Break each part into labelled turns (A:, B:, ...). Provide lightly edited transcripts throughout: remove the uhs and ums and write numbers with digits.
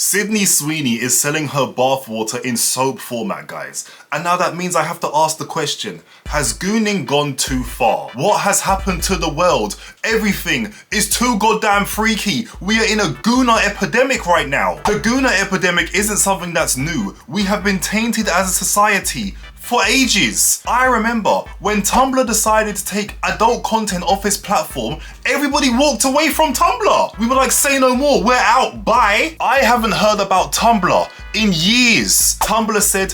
A: Sydney Sweeney is selling her bathwater in soap format, guys. And now that means I have to ask the question, has Gooning gone too far? What has happened to the world? Everything is too goddamn freaky. We are in a Gooner epidemic right now. The Gooner epidemic isn't something that's new. We have been tainted as a society for ages. I remember when Tumblr decided to take adult content off its platform, everybody walked away from Tumblr. We were like, say no more, we're out, bye. I haven't heard about Tumblr in years. Tumblr said,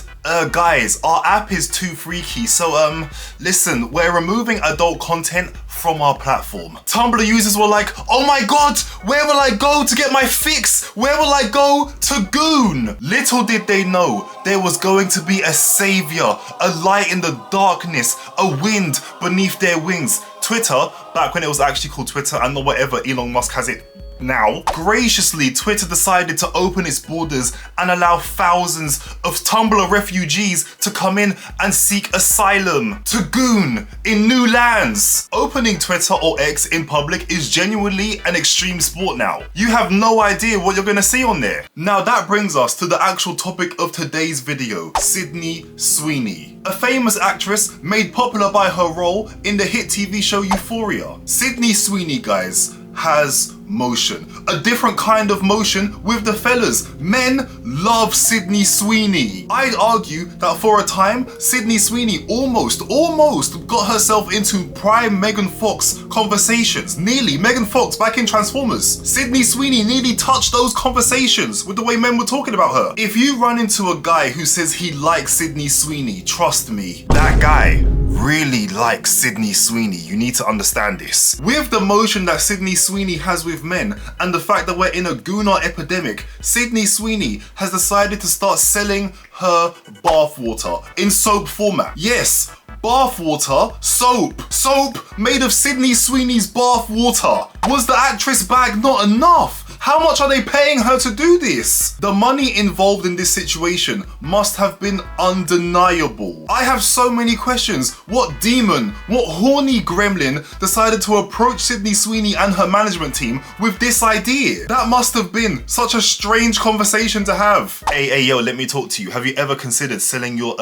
A: guys, our app is too freaky, so listen, we're removing adult content from our platform. Tumblr users were like, oh my god, where will I go to get my fix? Where will I go to Goon? Little did they know there was going to be a savior, a light in the darkness, a wind beneath their wings. Twitter, back when it was actually called Twitter and not whatever Elon Musk has it now, graciously Twitter decided to open its borders and allow thousands of Tumblr refugees to come in and seek asylum to Goon in new lands. Opening Twitter or X in public is genuinely an extreme sport now. You have no idea what you're gonna see on there. Now that brings us to the actual topic of today's video, Sydney Sweeney. A famous actress made popular by her role in the hit TV show Euphoria. Sydney Sweeney, guys, has motion. A different kind of motion with the fellas. Men love Sydney Sweeney. I'd argue that for a time, Sydney Sweeney almost got herself into prime Megan Fox conversations. Nearly. Megan Fox back in Transformers. Sydney Sweeney nearly touched those conversations with the way men were talking about her. If you run into a guy who says he likes Sydney Sweeney, trust me, that guy really likes Sydney Sweeney. You need to understand this. With the motion that Sydney Sweeney has with men and the fact that we're in a Gooner epidemic, Sydney Sweeney has decided to start selling her bathwater in soap format. Yes, bathwater, soap made of Sydney Sweeney's bathwater. Was the actress bag not enough? How much are they paying her to do this? The money involved in this situation must have been undeniable. I have so many questions. What demon, what horny gremlin decided to approach Sydney Sweeney and her management team with this idea? That must have been such a strange conversation to have. Hey, yo, let me talk to you. Have you ever considered selling your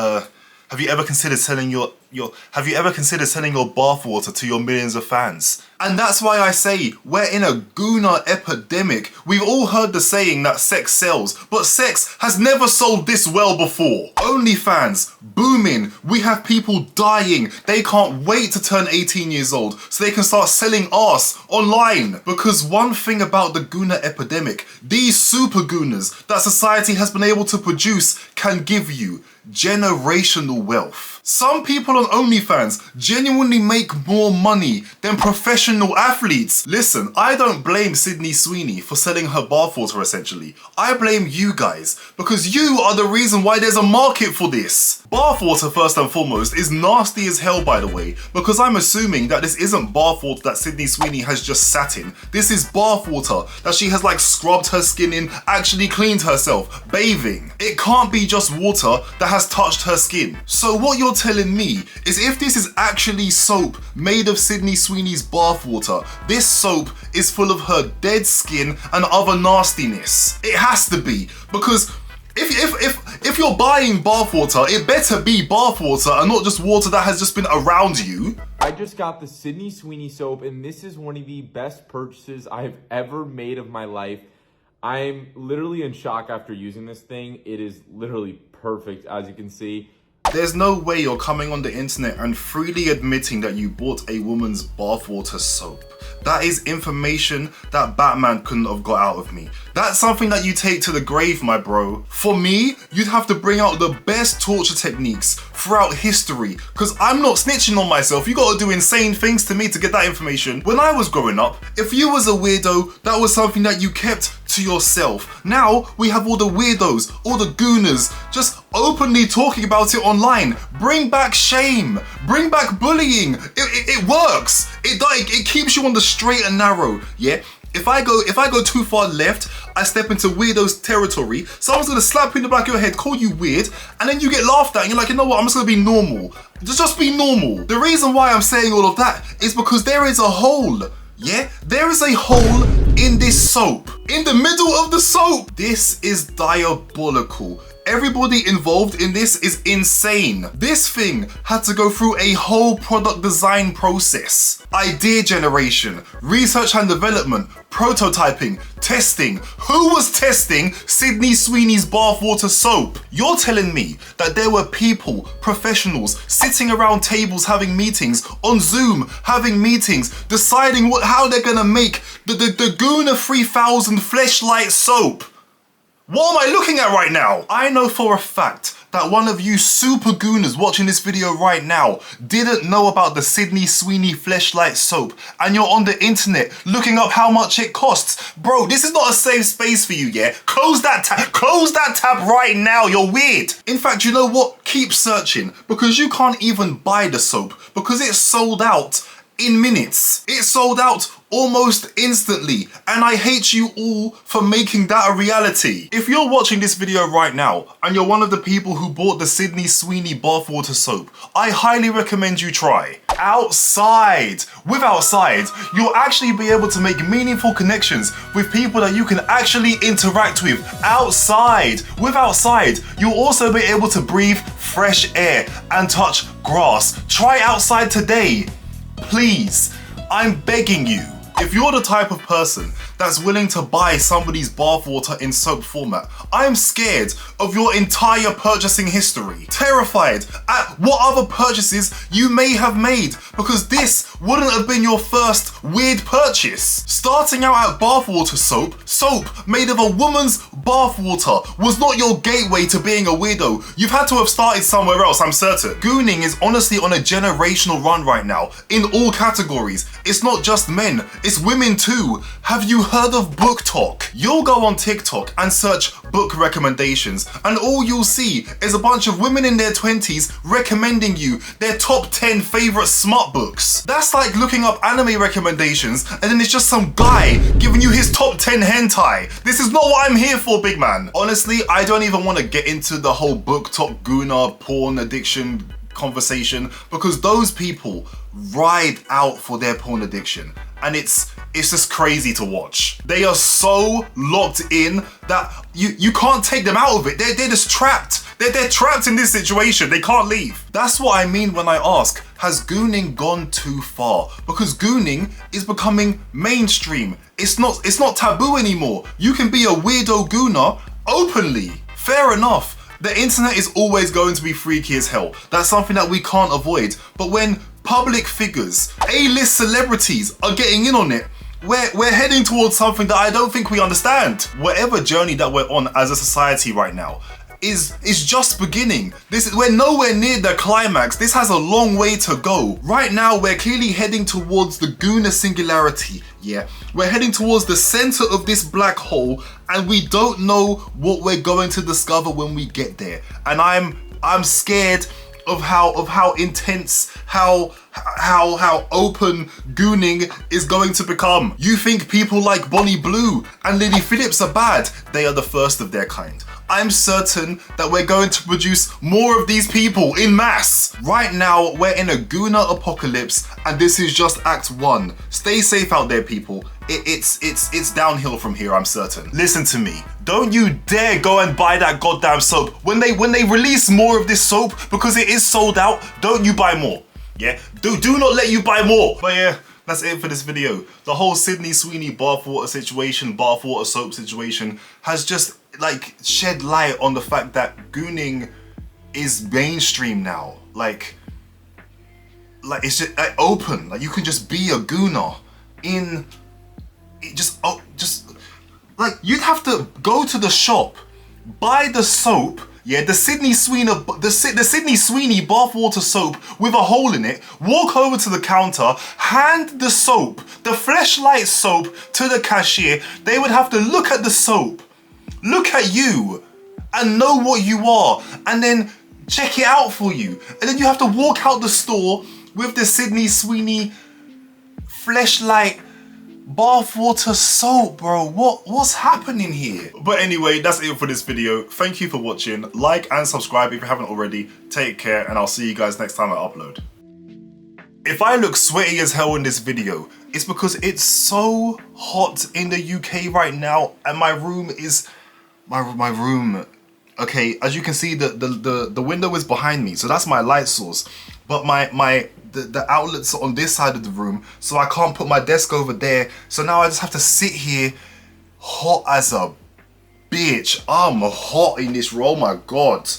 A: bathwater to your millions of fans? And that's why I say we're in a Gooner epidemic. We've all heard the saying that sex sells, but sex has never sold this well before. OnlyFans, booming. We have people dying. They can't wait to turn 18 years old so they can start selling arse online. Because one thing about the Gooner epidemic, these super Gooners that society has been able to produce can give you generational wealth. Some people on OnlyFans genuinely make more money than professional athletes. Listen, I don't blame Sydney Sweeney for selling her bathwater essentially. I blame you guys because you are the reason why there's a market for this. Bathwater, first and foremost, is nasty as hell, by the way, because I'm assuming that this isn't bathwater that Sydney Sweeney has just sat in. This is bathwater that she has like scrubbed her skin in, actually cleaned herself, bathing. It can't be just water that has touched her skin. So what you're telling me is if this is actually soap made of Sydney Sweeney's bathwater, this soap is full of her dead skin and other nastiness. It has to be, because if you're buying bathwater, it better be bathwater and not just water that has just been around you.
B: I just got the Sydney Sweeney soap and this is one of the best purchases I have ever made of my life. I'm literally in shock after using this thing. It is literally perfect, as you can see.
A: There's no way you're coming on the internet and freely admitting that you bought a woman's bathwater soap. That is information that Batman couldn't have got out of me. That's something that you take to the grave, my bro. For me, you'd have to bring out the best torture techniques throughout history, because I'm not snitching on myself. You gotta do insane things to me to get that information. When I was growing up, if you was a weirdo, that was something that you kept to yourself. Now, we have all the weirdos, all the gooners, just openly talking about it online. Bring back shame. Bring back bullying. It works. It keeps you on the straight and narrow, yeah? If I go too far left, I step into weirdos territory, someone's gonna slap you in the back of your head, call you weird, and then you get laughed at and you're like, you know what, I'm just gonna be normal. Just be normal. The reason why I'm saying all of that is because there is a hole, yeah? There is a hole in this soap. In the middle of the soap. This is diabolical. Everybody involved in this is insane. This thing had to go through a whole product design process. Idea generation, research and development, prototyping, testing. Who was testing Sydney Sweeney's bathwater soap? You're telling me that there were people, professionals, sitting around tables having meetings, on Zoom having meetings, deciding how they're gonna make the Gooner 3000 Fleshlight soap. What am I looking at right now? I know for a fact that one of you super gooners watching this video right now didn't know about the Sydney Sweeney Fleshlight soap, and you're on the internet looking up how much it costs. Bro, this is not a safe space for you, yeah? Close that tab right now, you're weird. In fact, you know what? Keep searching, because you can't even buy the soap, because it's sold out in minutes. It sold out almost instantly, and I hate you all for making that a reality. If you're watching this video right now and you're one of the people who bought the Sydney Sweeney bathwater soap, I highly recommend you try. Outside. With Outside, you'll actually be able to make meaningful connections with people that you can actually interact with outside. With Outside, you'll also be able to breathe fresh air and touch grass. Try Outside today. Please, I'm begging you. If you're the type of person that's willing to buy somebody's bathwater in soap format, I'm scared of your entire purchasing history. Terrified at what other purchases you may have made, because this wouldn't have been your first weird purchase. Starting out at bathwater soap made of a woman's bathwater was not your gateway to being a weirdo. You've had to have started somewhere else, I'm certain. Gooning is honestly on a generational run right now in all categories. It's not just men, it's women too. Have you heard of book talk? You'll go on TikTok and search book recommendations, and all you'll see is a bunch of women in their 20s recommending you their top 10 favorite smut books. That's like looking up anime recommendations and then it's just some guy giving you his top 10 hentai. This is not what I'm here for, big man. Honestly, I don't even want to get into the whole book talk gooner porn addiction conversation, because those people ride out for their porn addiction, and it's just crazy to watch. They are so locked in that you can't take them out of it. They're just trapped. They're trapped in this situation. They can't leave. That's what I mean when I ask, has gooning gone too far? Because gooning is becoming mainstream. It's not taboo anymore. You can be a weirdo gooner openly. Fair enough. The internet is always going to be freaky as hell. That's something that we can't avoid. But when public figures, A-list celebrities are getting in on it, we're heading towards something that I don't think we understand. Whatever journey that we're on as a society right now is just beginning. We're nowhere near the climax. This has a long way to go. Right now, we're clearly heading towards the Gooner singularity. Yeah, we're heading towards the center of this black hole, and we don't know what we're going to discover when we get there. And I'm scared of how intense, how open gooning is going to become. You think people like Bonnie Blue and Lily Phillips are bad? They are the first of their kind. I'm certain that we're going to produce more of these people in mass. Right now, we're in a gooner apocalypse, and this is just Act 1. Stay safe out there, people. It's downhill from here, I'm certain. Listen to me. Don't you dare go and buy that goddamn soap. When they release more of this soap, because it is sold out, don't you buy more. Yeah? Do not let you buy more. But yeah, that's it for this video. The whole Sydney Sweeney bathwater soap situation has just like shed light on the fact that gooning is mainstream now. Like it's just open. Like you can just be a gooner in it. Just like you'd have to go to the shop, buy the soap. Yeah, the Sydney Sweeney bathwater soap with a hole in it, walk over to the counter, hand the soap, the Fleshlight soap, to the cashier. They would have to look at the soap, look at you, and know what you are, and then check it out for you. And then you have to walk out the store with the Sydney Sweeney Fleshlight bathwater soap, bro. What's happening here? But anyway, that's it for this video. Thank you for watching. Like and subscribe if you haven't already. Take care, and I'll see you guys next time I upload. If I look sweaty as hell in this video, It's because it's so hot in the UK right now, and my room is my room. Okay, as you can see, the window is behind me, so that's my light source. But the outlets are on this side of the room, so I can't put my desk over there. So now I just have to sit here, hot as a bitch. I'm hot in this room. Oh my god.